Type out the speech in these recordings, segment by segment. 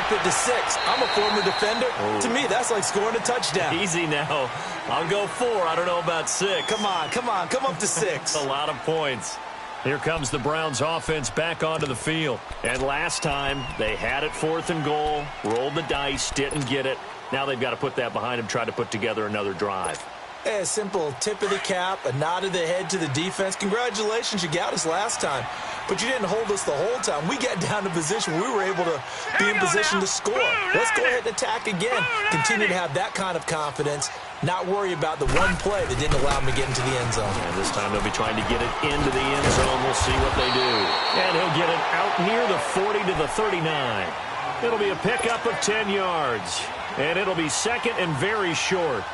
up it to 6. I'm a former defender. Oh. To me, that's like scoring a touchdown. Easy now. I'll go 4. I don't know about 6. Come on. Come up to 6. A lot of points. Here comes the Browns offense back onto the field. And last time, they had it 4th and goal, rolled the dice, didn't get it. Now they've got to put that behind them, try to put together another drive. Hey, a simple tip of the cap, a nod of the head to the defense. Congratulations, you got us last time. But you didn't hold us the whole time. We got down to position where we were able to be in position to score. Let's go ahead and attack again. Continue to have that kind of confidence. Not worry about the one play that didn't allow him to get into the end zone. And this time they'll be trying to get it into the end zone. We'll see what they do. And he'll get it out near the 40 to the 39. It'll be a pickup of 10 yards. And it'll be 2nd and very short.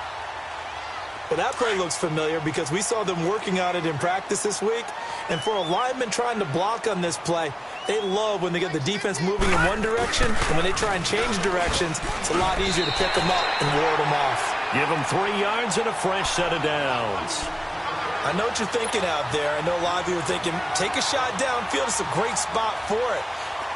Well, that play looks familiar because we saw them working on it in practice this week. And for a lineman trying to block on this play, they love when they get the defense moving in one direction. And when they try and change directions, it's a lot easier to pick them up and ward them off. Give them 3 yards and a fresh set of downs. I know what you're thinking out there. I know a lot of you are thinking, take a shot downfield. It's a great spot for it.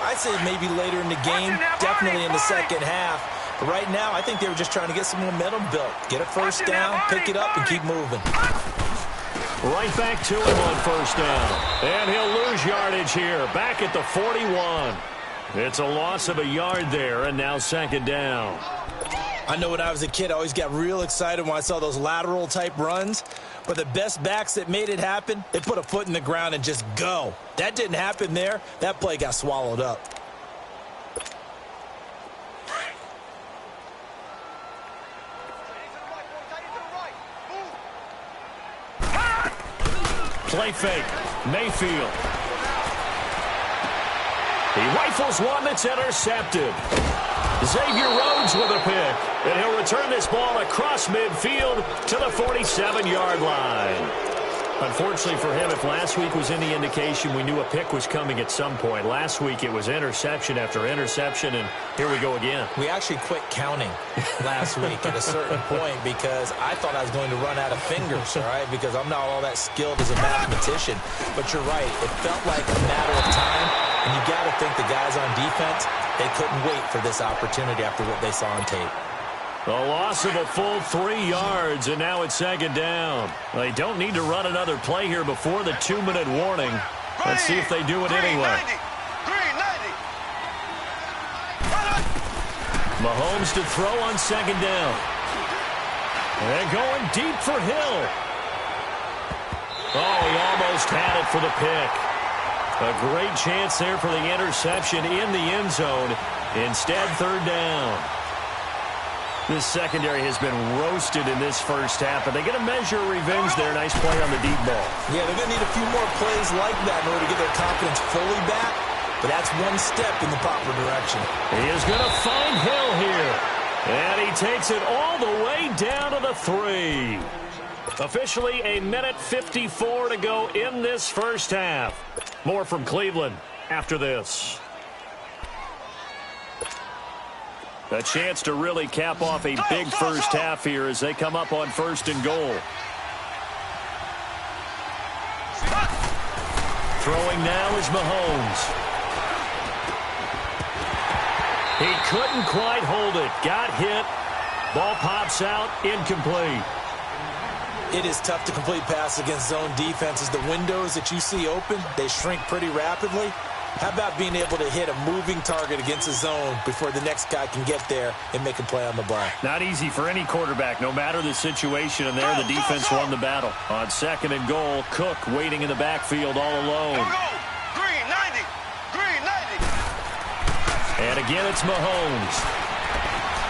I'd say maybe later in the game, definitely in the second half. But right now, I think they were just trying to get some momentum built. Get a first down, pick it up, and keep moving. Right back to him on first down. And he'll lose yardage here, back at the 41. It's a loss of a yard there, and now 2nd down. I know when I was a kid, I always got real excited when I saw those lateral-type runs. But the best backs that made it happen, they put a foot in the ground and just go. That didn't happen there. That play got swallowed up. Play fake. Mayfield. He rifles one that's intercepted. Xavier Rhodes with a pick. And he'll return this ball across midfield to the 47-yard line. Unfortunately for him, if last week was any indication, we knew a pick was coming at some point. Last week it was interception after interception, and here we go again. We actually quit counting last week at a certain point because I thought I was going to run out of fingers, all right, because I'm not all that skilled as a mathematician. But you're right. It felt like a matter of time, and you got to think the guys on defense, they couldn't wait for this opportunity after what they saw on tape. A loss of a full 3 yards, and now it's 2nd down. They don't need to run another play here before the 2-minute warning. Let's see if they do it anyway. Mahomes to throw on 2nd down. And going deep for Hill. Oh, he almost had it for the pick. A great chance there for the interception in the end zone. Instead, 3rd down. This secondary has been roasted in this first half, but they get a measure of revenge there. Nice play on the deep ball. Yeah, they're going to need a few more plays like that in order to get their confidence fully back, but that's one step in the proper direction. He is going to find Hill here, and he takes it all the way down to the 3. Officially a minute 54 to go in this first half. More from Cleveland after this. A chance to really cap off a big first half here as they come up on 1st and goal. Throwing now is Mahomes. He couldn't quite hold it. Got hit. Ball pops out. Incomplete. It is tough to complete passes against zone defenses. The windows that you see open, they shrink pretty rapidly. How about being able to hit a moving target against a zone before the next guy can get there and make a play on the ball? Not easy for any quarterback, no matter the situation. And there, the defense won the battle. On 2nd and goal, Cook waiting in the backfield all alone. Green 90. And again, it's Mahomes.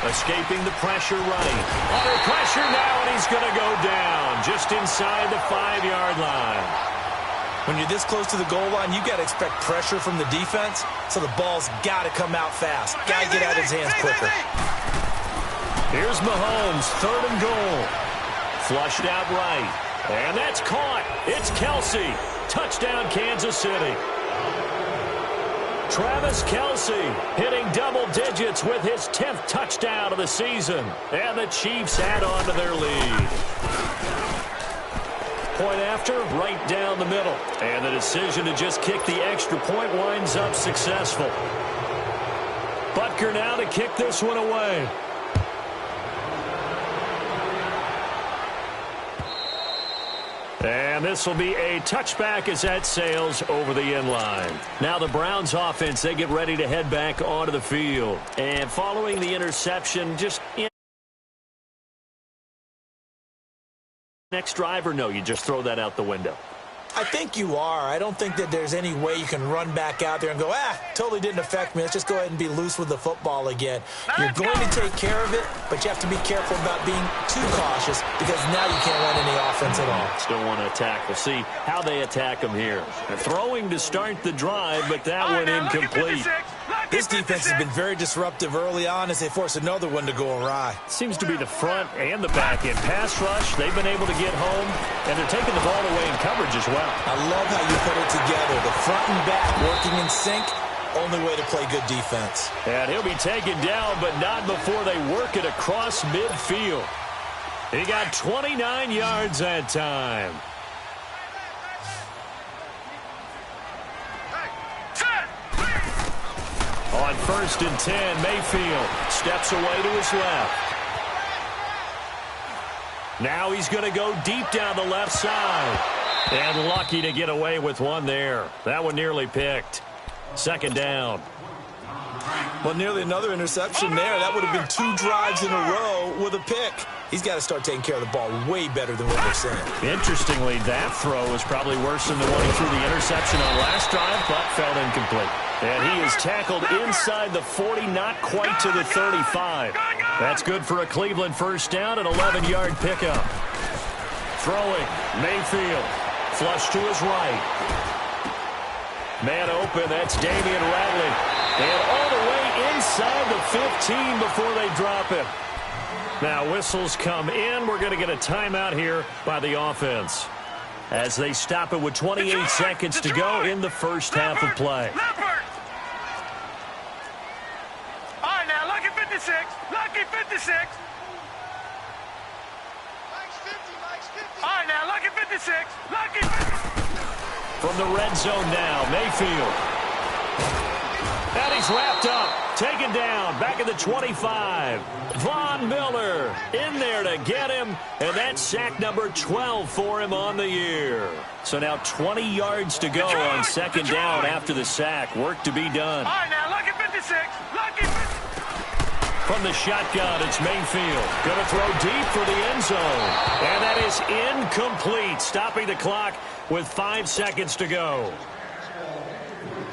Escaping the pressure right. Under pressure now, and he's going to go down just inside the 5-yard line. When you're this close to the goal line, you got to expect pressure from the defense, so the ball's got to come out fast. Got to get out of his hands quicker. Here's Mahomes, 3rd and goal. Flushed out right. And that's caught. It's Kelce. Touchdown, Kansas City. Travis Kelce hitting double digits with his 10th touchdown of the season. And the Chiefs add on to their lead. Point after, right down the middle. And the decision to just kick the extra point winds up successful. Butker now to kick this one away. And this will be a touchback as that sails over the end line. Now the Browns offense, they get ready to head back onto the field. And following the interception, just next drive, or no, you just throw that out the window? I think you are. I don't think that there's any way you can run back out there and go, totally didn't affect me. Let's just go ahead and be loose with the football again. You're going to take care of it, but you have to be careful about being too cautious because now you can't run any offense at all. Still want to attack. We'll see how they attack them here. They're throwing to start the drive, but that one incomplete. This defense has been very disruptive early on as they force another one to go awry. Seems to be the front and the back end. Pass rush, they've been able to get home, and they're taking the ball away in coverage as well. I love how you put it together. The front and back working in sync, only way to play good defense. And he'll be taken down, but not before they work it across midfield. He got 29 yards that time. On 1st and 10, Mayfield steps away to his left. Now he's going to go deep down the left side. And lucky to get away with one there. That one nearly picked. 2nd down. Well, nearly another interception there. That would have been 2 drives in a row with a pick. He's got to start taking care of the ball way better than what we're seeing. Interestingly, that throw was probably worse than the one he threw the interception on last drive, but felt incomplete. And he is tackled inside the 40, not quite to the 35. That's good for a Cleveland 1st down, an 11-yard pickup. Throwing, Mayfield, flush to his right. Man open, that's Damian Ratley. And all the way inside the 15 before they drop it. Now whistles come in. We're going to get a timeout here by the offense as they stop it with 28 seconds to go in the first half of play. All right, now, lucky 56. Lucky 56. All right, now, lucky 56. Lucky 56. From the red zone now, Mayfield. And he's wrapped up, taken down, back at the 25. Von Miller in there to get him, and that's sack number 12 for him on the year. So now 20 yards to go on 2nd down after the sack. Work to be done. All right, now, lucky 56. Lucky 56. From the shotgun, it's Mayfield. Going to throw deep for the end zone. And that is incomplete, stopping the clock with 5 seconds to go.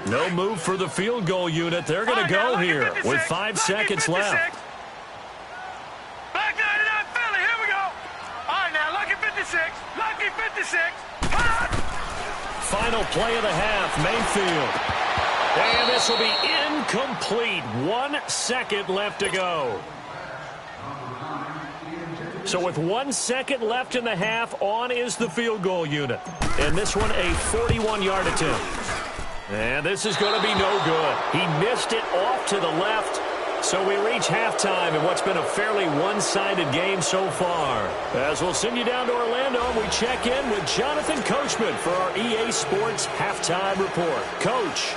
No move for the field goal unit. They're going to go here with 5 seconds left. Black 99 Philly, here we go. All right, now, lucky 56. Lucky 56. Final play of the half, Mayfield. And this will be incomplete. 1 second left to go. So with 1 second left in the half, on is the field goal unit. And this one a 41-yard attempt. And this is going to be no good. He missed it off to the left. So we reach halftime in what's been a fairly one-sided game so far. As we'll send you down to Orlando, we check in with Jonathan Coachman for our EA Sports Halftime Report. Coach.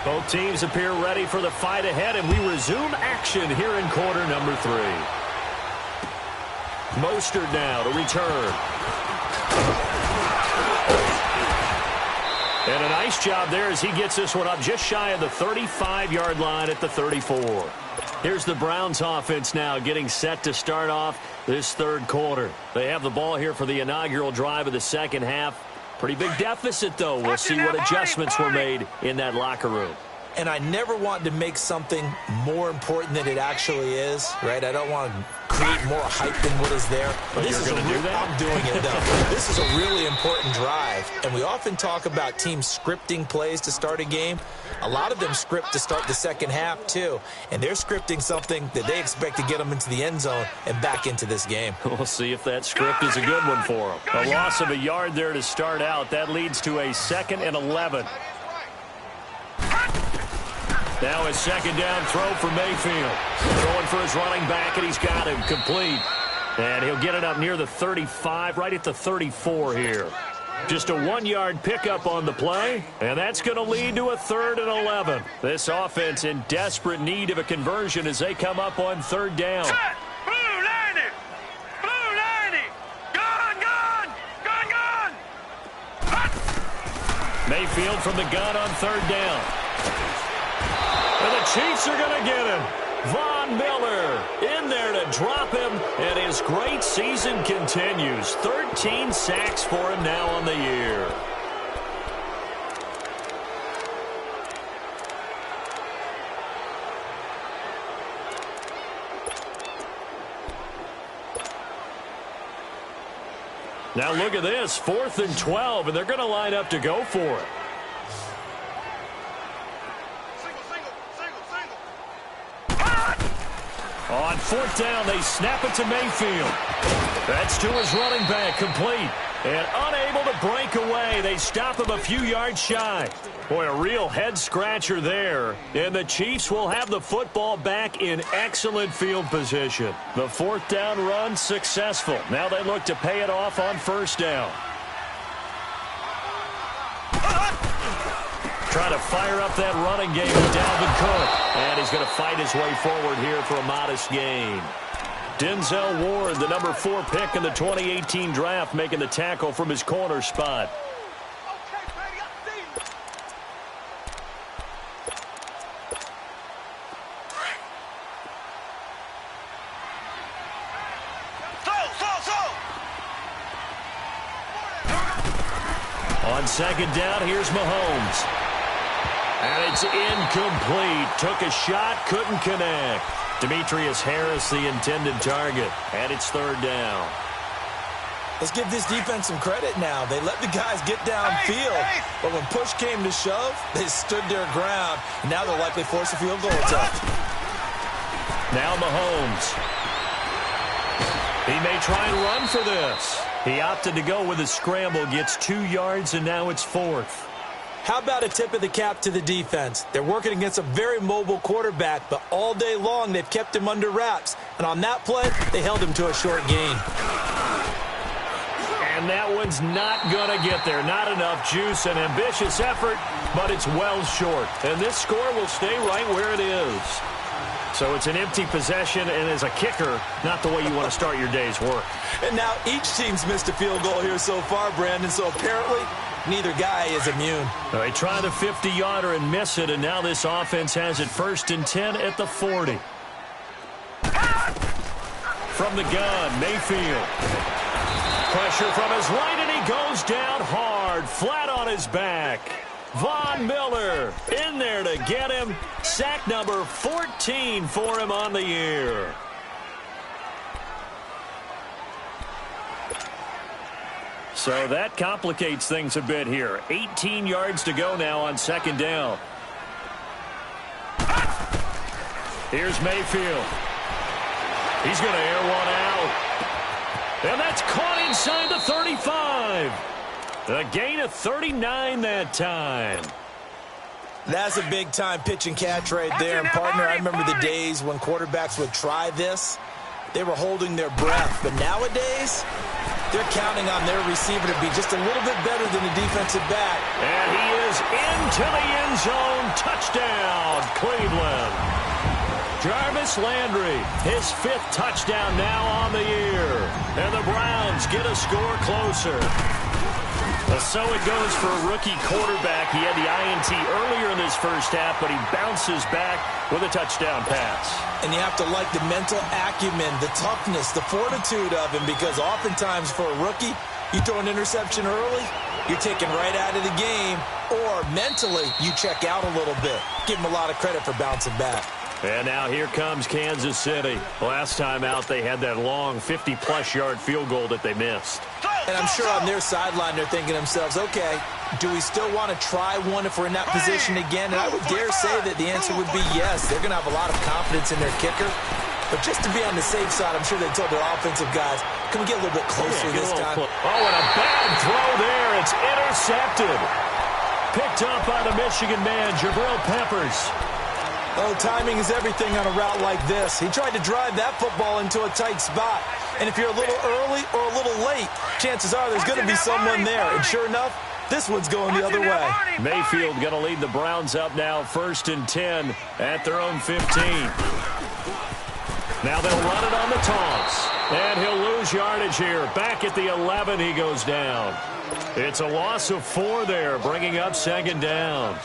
Both teams appear ready for the fight ahead, and we resume action here in quarter number 3. Mostert now to return. And a nice job there as he gets this one up just shy of the 35-yard line at the 34. Here's the Browns offense now getting set to start off this 3rd quarter. They have the ball here for the inaugural drive of the 2nd half. Pretty big deficit, though. We'll see what adjustments were made in that locker room. And I never want to make something more important than it actually is, right? I don't want to create more hype than what is there. But you're going to do that? I'm doing it, though. This is a really important drive. And we often talk about teams scripting plays to start a game. A lot of them script to start the 2nd half, too. And they're scripting something that they expect to get them into the end zone and back into this game. We'll see if that script is a good one for them. A loss of a yard there to start out. That leads to a 2nd and 11. Now a 2nd down throw for Mayfield. Throwing for his running back, and he's got him complete. And he'll get it up near the 35, right at the 34 here. Just a 1-yard pickup on the play, and that's going to lead to a 3rd and 11. This offense in desperate need of a conversion as they come up on 3rd down. Set. Blue 90. Blue 90. Gun, gun. Gun, gun. Hot. Mayfield from the gun on 3rd down. And the Chiefs are going to get him. Von Miller in there to drop him, and his great season continues. 13 sacks for him now on the year. Now look at this, 4th and 12, and they're going to line up to go for it. On 4th down, they snap it to Mayfield. That's to his running back, complete. And unable to break away, they stop him a few yards shy. Boy, a real head-scratcher there. And the Chiefs will have the football back in excellent field position. The 4th down run successful. Now they look to pay it off on 1st down. Trying to fire up that running game with Dalvin Cook. And he's going to fight his way forward here for a modest gain. Denzel Ward, the number 4 pick in the 2018 draft, making the tackle from his corner spot. On 2nd down, here's Mahomes. And it's incomplete. Took a shot, couldn't connect. Demetrius Harris, the intended target. And it's 3rd down. Let's give this defense some credit now. They let the guys get downfield. But when push came to shove, they stood their ground. And now they'll likely force a field goal attempt. Now Mahomes. He may try and run for this. He opted to go with a scramble, gets 2 yards, and now it's 4th. How about a tip of the cap to the defense? They're working against a very mobile quarterback, but all day long they've kept him under wraps. And on that play, they held him to a short gain. And that one's not going to get there. Not enough juice, an ambitious effort, but it's well short. And this score will stay right where it is. So it's an empty possession, and as a kicker, not the way you want to start your day's work. And now each team's missed a field goal here so far, Brandon, so apparently neither guy is immune. They try the 50-yarder and miss it, and now this offense has it 1st and 10 at the 40. From the gun, Mayfield. Pressure from his right, and he goes down hard, flat on his back. Von Miller in there to get him. Sack number 14 for him on the year. So that complicates things a bit here. 18 yards to go now on 2nd down. Here's Mayfield. He's going to air one out. And that's caught inside the 35. A gain of 39 that time. That's a big-time pitch and catch right there. And, partner, I remember the days when quarterbacks would try this. They were holding their breath. But nowadays, they're counting on their receiver to be just a little bit better than the defensive back. And he is into the end zone. Touchdown, Cleveland. Jarvis Landry, his 5th touchdown now on the year. And the Browns get a score closer. So it goes for a rookie quarterback. He had the INT earlier in this first half, but he bounces back with a touchdown pass. And you have to like the mental acumen, the toughness, the fortitude of him, because oftentimes for a rookie, you throw an interception early, you're taken right out of the game, or mentally, you check out a little bit. Give him a lot of credit for bouncing back. And now here comes Kansas City. Last time out, they had that long 50-plus yard field goal that they missed. And I'm sure on their sideline, they're thinking to themselves, okay, do we still want to try one if we're in that position again? And I would dare say that the answer would be yes. They're going to have a lot of confidence in their kicker. But just to be on the safe side, I'm sure they told their offensive guys, can we get a little bit closer this time? Oh, and a bad throw there. It's intercepted. Picked up by the Michigan man, Jabril Peppers. Oh, timing is everything on a route like this. He tried to drive that football into a tight spot. And if you're a little early or a little late, chances are there's going to be someone there. And sure enough, this one's going the other way. Mayfield going to lead the Browns up now, 1st and 10 at their own 15. Now they'll run it on the toss. And he'll lose yardage here. Back at the 11, he goes down. It's a loss of 4 there, bringing up 2nd down.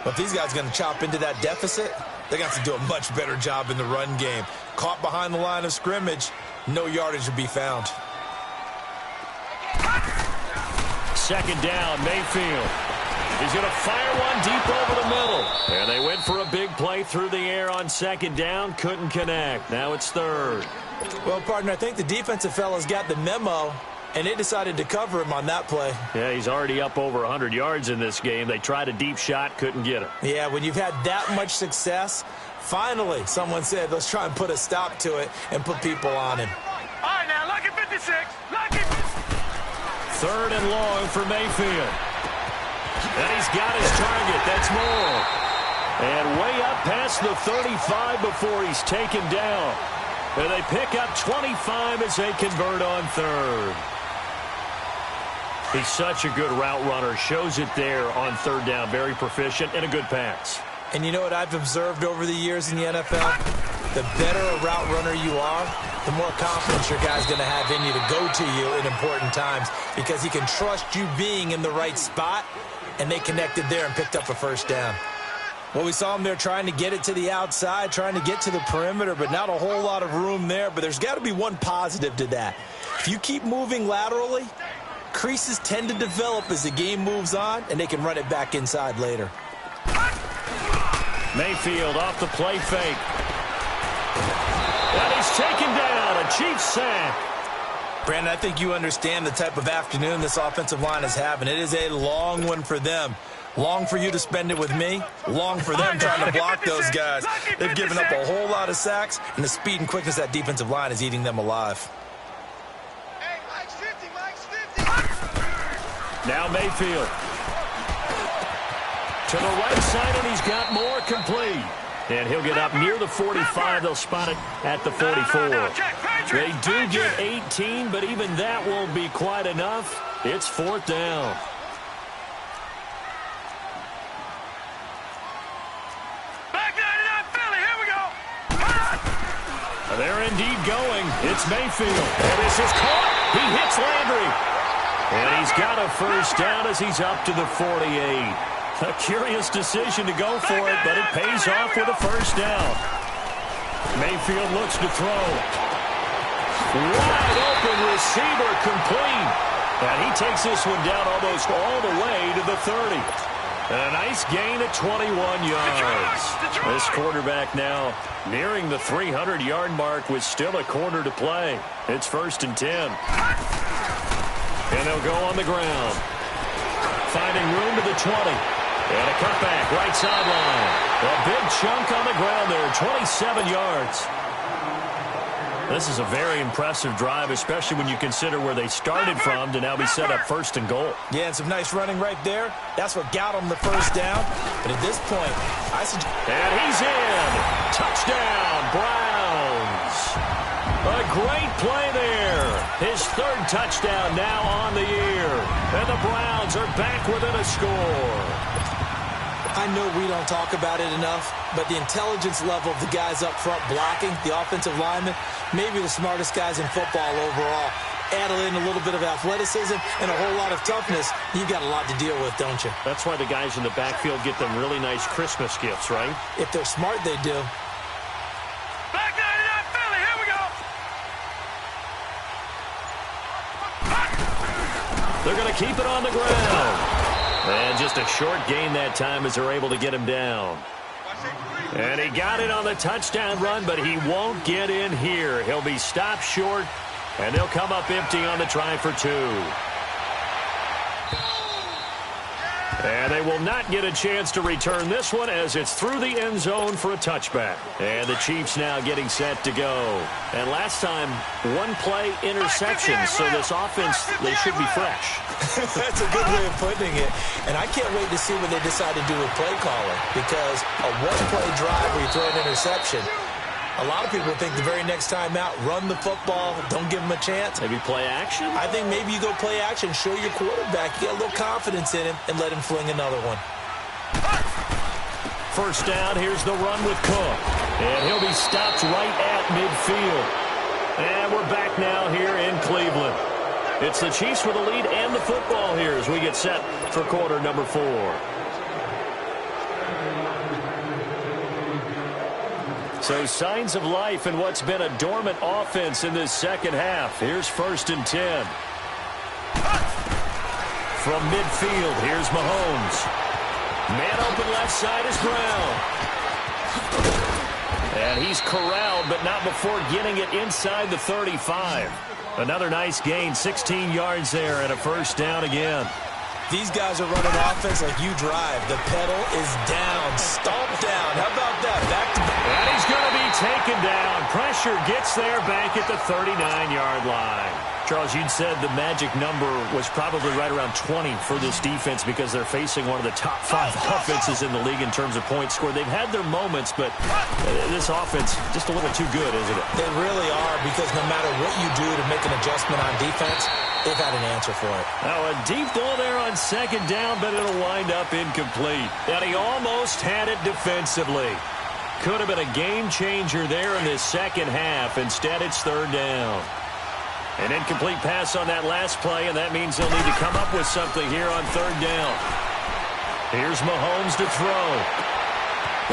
But if these guys are going to chop into that deficit, they're going to have to do a much better job in the run game. Caught behind the line of scrimmage, no yardage to be found. 2nd down, Mayfield. He's going to fire one deep over the middle. And they went for a big play through the air on 2nd down. Couldn't connect. Now it's 3rd. Well, partner, I think the defensive fellas got the memo, and they decided to cover him on that play. Yeah, he's already up over 100 yards in this game. They tried a deep shot, couldn't get it. Yeah, when you've had that much success, finally someone said, let's try and put a stop to it and put people on him. All right, now, lucky 56. Lucky. 3rd and long for Mayfield. And he's got his target. That's more. And way up past the 35 before he's taken down. And they pick up 25 as they convert on 3rd. He's such a good route runner. Shows it there on 3rd down. Very proficient and a good pass. And you know what I've observed over the years in the NFL? The better a route runner you are, the more confidence your guy's going to have in you to go to you in important times because he can trust you being in the right spot, and they connected there and picked up a 1st down. Well, we saw him there trying to get it to the outside, trying to get to the perimeter, but not a whole lot of room there. But there's got to be one positive to that. If you keep moving laterally, creases tend to develop as the game moves on, and they can run it back inside later. Mayfield off the play fake. And he's taken down. A Chiefs sack. Brandon, I think you understand the type of afternoon this offensive line is having. It is a long one for them. Long for you to spend it with me. Long for them trying to block those guys. They've given up a whole lot of sacks, and the speed and quickness of that defensive line is eating them alive. Hey, Mike's 50. Now Mayfield. To the right side, and he's got more complete. And he'll get up near the 45. They'll spot it at the 44. They do get 18, but even that won't be quite enough. It's 4th down. They're indeed going. It's Mayfield. And this is caught. He hits Landry. And he's got a 1st down as he's up to the 48. A curious decision to go for it, but it pays off with a 1st down. Mayfield looks to throw. Wide open receiver complete. And he takes this one down almost all the way to the 30. And a nice gain at 21 yards. This quarterback now nearing the 300-yard mark with still a quarter to play. It's 1st and 10. And they'll go on the ground. Finding room to the 20. And a cutback right sideline. A big chunk on the ground there, 27 yards. This is a very impressive drive, especially when you consider where they started from to now be set up 1st and goal. Yeah, and some nice running right there. That's what got them the 1st down. But at this point, I suggest... And he's in. Touchdown, Browns. A great play there. His 3rd touchdown now on the year. And the Browns are back within a score. I know we don't talk about it enough, but the intelligence level of the guys up front blocking, the offensive linemen, maybe the smartest guys in football overall. Add in a little bit of athleticism and a whole lot of toughness, you've got a lot to deal with, don't you? That's why the guys in the backfield get them really nice Christmas gifts, right? If they're smart, they do. Back 99 Philly, here we go. They're going to keep it on the ground. And just a short gain that time as they're able to get him down. And he got it on the touchdown run, but he won't get in here. He'll be stopped short, and they'll come up empty on the try for 2. And they will not get a chance to return this one as it's through the end zone for a touchback. And the Chiefs now getting set to go. And last time, one play interception, so this offense, they should be fresh. That's a good way of putting it. And I can't wait to see what they decide to do with play calling, because a one-play drive where you throw an interception, a lot of people think the very next time out, run the football, don't give them a chance. Maybe play action? I think maybe you go play action, show your quarterback, you get a little confidence in him, and let him fling another one. First down, here's the run with Cook. And he'll be stopped right at midfield. And we're back now here in Cleveland. It's the Chiefs with the lead and the football here as we get set for quarter number 4. So signs of life in what's been a dormant offense in this second half. Here's 1st and 10. From midfield, here's Mahomes. Man open left side is Brown. And he's corralled, but not before getting it inside the 35. Another nice gain, 16 yards there, and a first down again. These guys are running offense like you drive. The pedal is down, stomped down. How about that? Back to back. And he's going to be taken down. Pressure gets there back at the 39-yard line. Charles, you'd said the magic number was probably right around 20 for this defense because they're facing one of the top 5 offenses in the league in terms of points scored. They've had their moments, but this offense just a little too good, isn't it? They really are, because no matter what you do to make an adjustment on defense, they've had an answer for it. Now a deep ball there on second down, but it'll wind up incomplete. And he almost had it defensively. Could have been a game changer there in this second half. Instead, it's third down. An incomplete pass on that last play, and that means they'll need to come up with something here on third down. Here's Mahomes to throw.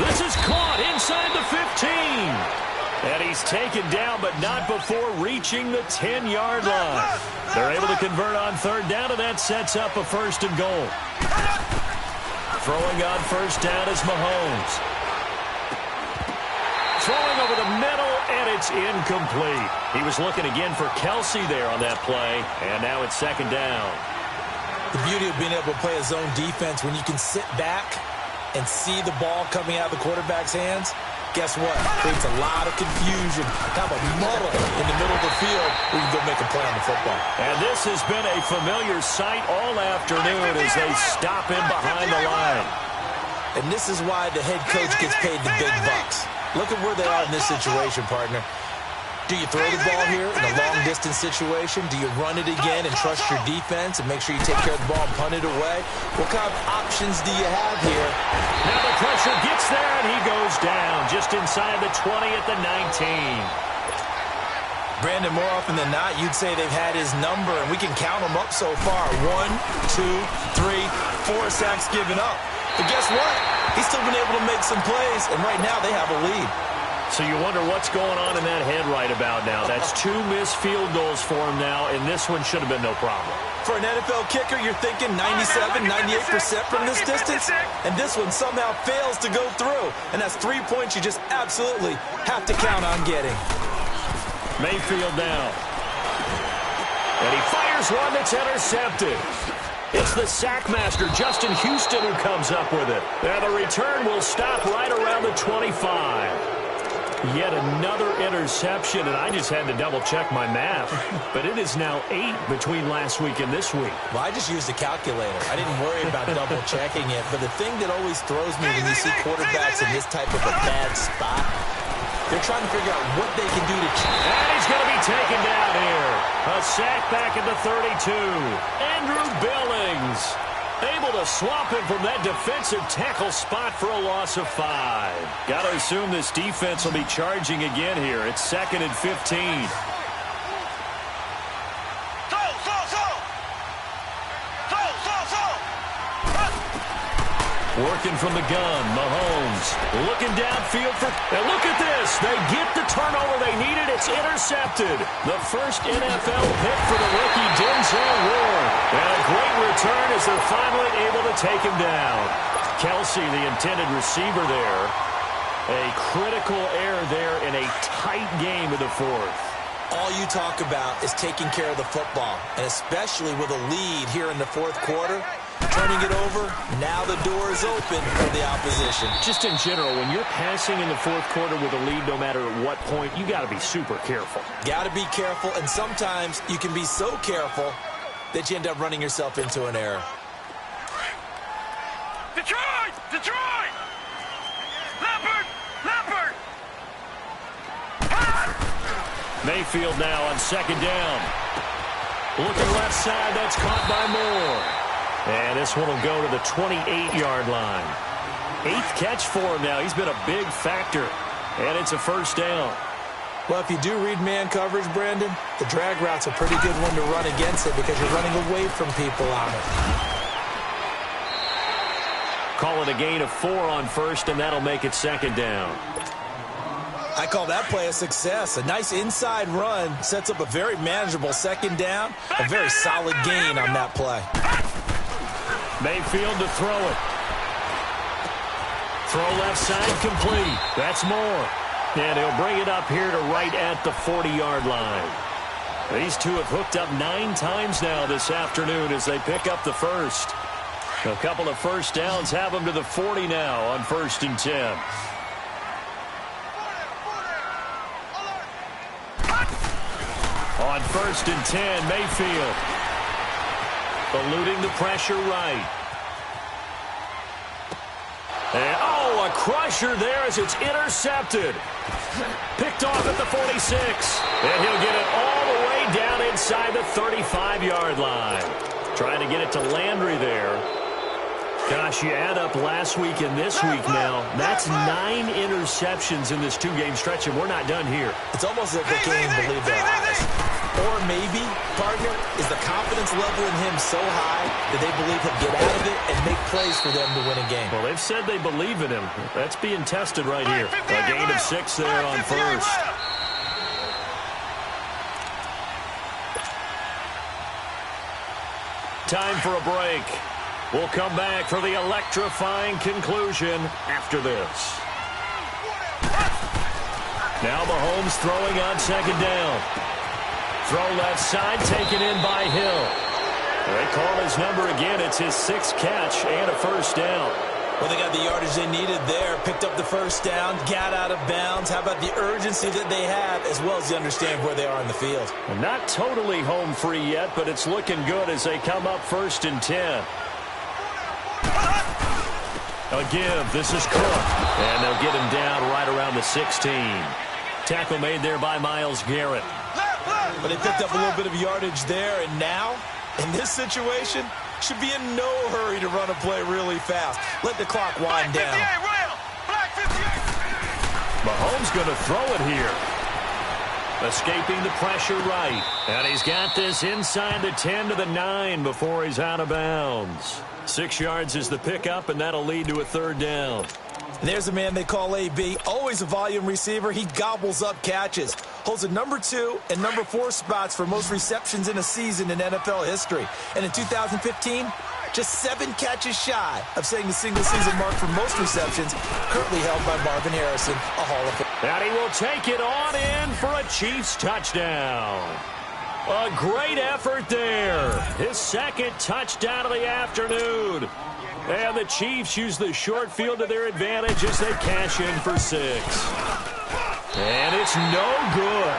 This is caught inside the 15. And he's taken down, but not before reaching the 10-yard line. They're able to convert on third down, and that sets up a 1st and goal. Throwing on first down is Mahomes. Throwing over the middle, and it's incomplete. He was looking again for Kelsey there on that play, and now it's second down. The beauty of being able to play a zone defense when you can sit back and see the ball coming out of the quarterback's hands, guess what? Creates a lot of confusion, kind of a muddle in the middle of the field where you can go make a play on the football. And this has been a familiar sight all afternoon as they stop him behind the line. And this is why the head coach gets paid the big bucks. Look at where they are in this situation, partner. Do you throw the ball here in a long-distance situation? Do you run it again and trust your defense and make sure you take care of the ball and punt it away? What kind of options do you have here? Now the pressure gets there, and he goes down just inside the 20 at the 19. Brandon, more often than not, you'd say they've had his number, and we can count them up so far. 1, 2, 3, 4 sacks given up. But guess what? He's still been able to make some plays, and right now they have a lead. So you wonder what's going on in that head right about now. That's 2 missed field goals for him now, and this one should have been no problem. For an NFL kicker, you're thinking 97, 98% from this distance, and this one somehow fails to go through. And that's 3 points you just absolutely have to count on getting. Mayfield down. And he fires one that's intercepted. It's the sackmaster, Justin Houston, who comes up with it. Now the return will stop right around the 25. Yet another interception, and I just had to double-check my math. But it is now 8 between last week and this week. Well, I just used a calculator. I didn't worry about double-checking it. But the thing that always throws me when you see quarterbacks in this type of a bad spot, they're trying to figure out what they can do to change. And he's going to be taken down here. A sack back at the 32. Andrew Billings able to swap him from that defensive tackle spot for a loss of 5. Got to assume this defense will be charging again here. It's 2nd and 15. Working from the gun, Mahomes looking downfield for, and look at this. They get the turnover they needed. It's intercepted. The first NFL pick for the rookie Denzel Ward. And a great return as they're finally able to take him down. Kelsey, the intended receiver there. A critical error there in a tight game in the 4th. All you talk about is taking care of the football, and especially with a lead here in the 4th quarter. Turning it over, now the door is open for the opposition. Just in general, when you're passing in the fourth quarter with a lead, no matter at what point, you got to be super careful. Got to be careful, and sometimes you can be so careful that you end up running yourself into an error. Detroit! Detroit! Leopard! Leopard! Mayfield now on second down. Looking left side, that's caught by Moore. And this one will go to the 28-yard line. 8th catch for him now. He's been a big factor. And it's a first down. Well, if you do read man coverage, Brandon, the drag route's a pretty good one to run against it because you're running away from people on it. Call it a gain of 4 on first, and that'll make it second down. I call that play a success. A nice inside run sets up a very manageable second down. A very solid gain on that play. Mayfield to throw it. Throw left side complete. That's Moore. And he'll bring it up here to right at the 40-yard line. These two have hooked up 9 times now this afternoon as they pick up the first. A couple of first downs have them to the 40 now on 1st and 10. On 1st and 10, Mayfield. Eluding the pressure right. And, oh, a crusher there as it's intercepted. Picked off at the 46. And he'll get it all the way down inside the 35-yard line. Trying to get it to Landry there. Gosh, you add up last week and this week now. That's 9 interceptions in this 2-game stretch, and we're not done here. It's almost as if they can't even believe their eyes. Or maybe, partner, is the confidence level in him so high that they believe he'll get out of it and make plays for them to win a game. Well, they've said they believe in him. That's being tested right here. A gain of 6 there on first. Time for a break. We'll come back for the electrifying conclusion after this. Now Mahomes throwing on second down. Throw left side, taken in by Hill. They call his number again. It's his 6th catch and a first down. Well, they got the yardage they needed there. Picked up the first down, got out of bounds. How about the urgency that they have, as well as the understanding where they are in the field? Well, not totally home free yet, but it's looking good as they come up 1st and 10. A give. This is Cook. And they'll get him down right around the 16. Tackle made there by Myles Garrett. But they picked up a little bit of yardage there, and now, in this situation, should be in no hurry to run a play really fast. Let the clock wind down. Mahomes going to throw it here. Escaping the pressure right. And he's got this inside the 10 to the 9 before he's out of bounds. 6 yards is the pickup, and that'll lead to a 3rd down. There's a man they call AB, always a volume receiver. He gobbles up catches. Holds the number 2 and number 4 spots for most receptions in a season in NFL history. And in 2015, just 7 catches shy of setting the single-season mark for most receptions, currently held by Marvin Harrison, a Hall of Fame. And he will take it on in for a Chiefs touchdown. A great effort there. His 2nd touchdown of the afternoon. And the Chiefs use the short field to their advantage as they cash in for 6. And it's no good.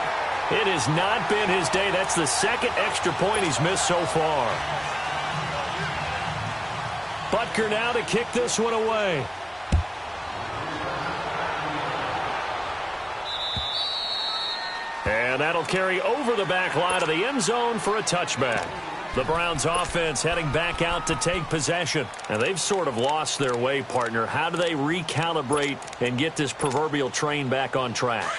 It has not been his day. That's the 2nd extra point he's missed so far. Butker now to kick this one away. And that'll carry over the back line of the end zone for a touchback. The Browns offense heading back out to take possession. And they've sort of lost their way, partner. How do they recalibrate and get this proverbial train back on track?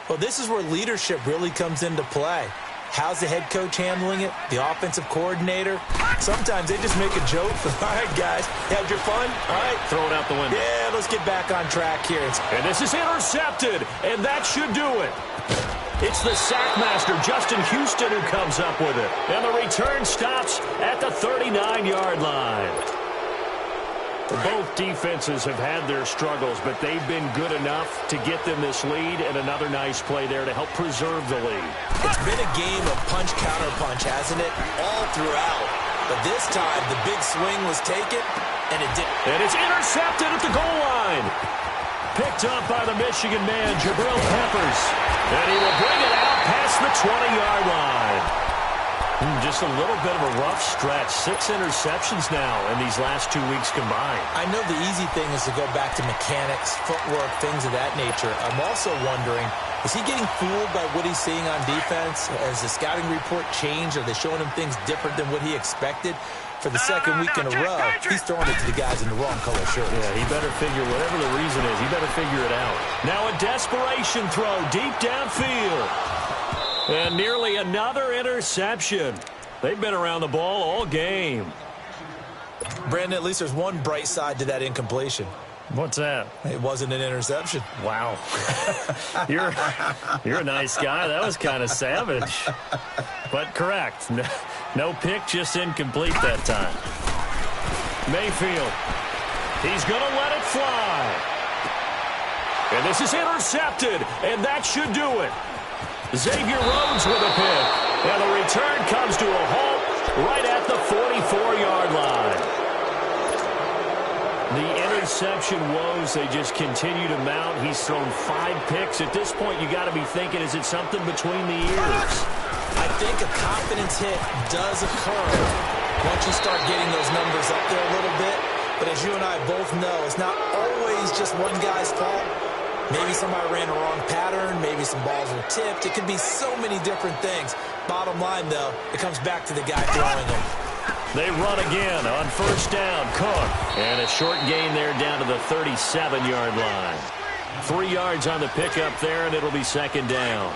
Well, this is where leadership really comes into play. How's the head coach handling it? The offensive coordinator? Sometimes they just make a joke. All right, guys, had your fun? All right. Throw it out the window. Yeah, let's get back on track here. And this is intercepted, and that should do it. It's the sackmaster, Justin Houston, who comes up with it. And the return stops at the 39-yard line. Both defenses have had their struggles, but they've been good enough to get them this lead, and another nice play there to help preserve the lead. It's been a game of punch-counter-punch, hasn't it? All throughout. But this time, the big swing was taken, and it didn't. And it's intercepted at the goal line. Picked up by the Michigan man, Jabril Peppers. And he will bring it out past the 20-yard line. Just a little bit of a rough stretch. 6 interceptions now in these last 2 weeks combined. I know the easy thing is to go back to mechanics, footwork, things of that nature. I'm also wondering, is he getting fooled by what he's seeing on defense? Has the scouting report changed? Are they showing him things different than what he expected? For the second week in a row, he's throwing it to the guys in the wrong color shirts. Yeah, he better figure, whatever the reason is, he better figure it out. Now a desperation throw deep downfield. And nearly another interception. They've been around the ball all game. Brandon, at least there's one bright side to that incompletion. What's that? It wasn't an interception. Wow. You're a nice guy. That was kind of savage. But correct. No pick, just incomplete that time. Mayfield. He's going to let it fly. And this is intercepted, and that should do it. Xavier Rhodes with a pick. And the return comes to a halt right at the 44-yard line. The interception woes, they just continue to mount. He's thrown 5 picks. At this point, you got to be thinking, is it something between the ears? I think a confidence hit does occur once you start getting those numbers up there a little bit. But as you and I both know, it's not always just one guy's fault. Maybe somebody ran a wrong pattern. Maybe some balls were tipped. It could be so many different things. Bottom line, though, it comes back to the guy throwing them. They run again on first down. Cook. And a short gain there down to the 37-yard line. 3 yards on the pickup there, and it'll be second down.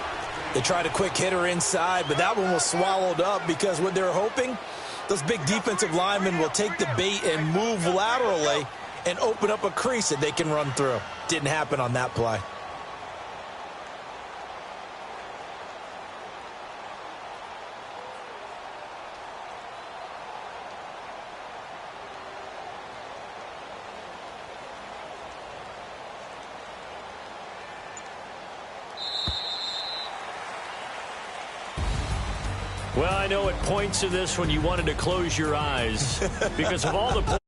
They tried a quick hitter inside, but that one was swallowed up because what they're hoping, those big defensive linemen will take the bait and move laterally and open up a crease that they can run through. Didn't happen on that play. Well, I know it points to this when you wanted to close your eyes because of all the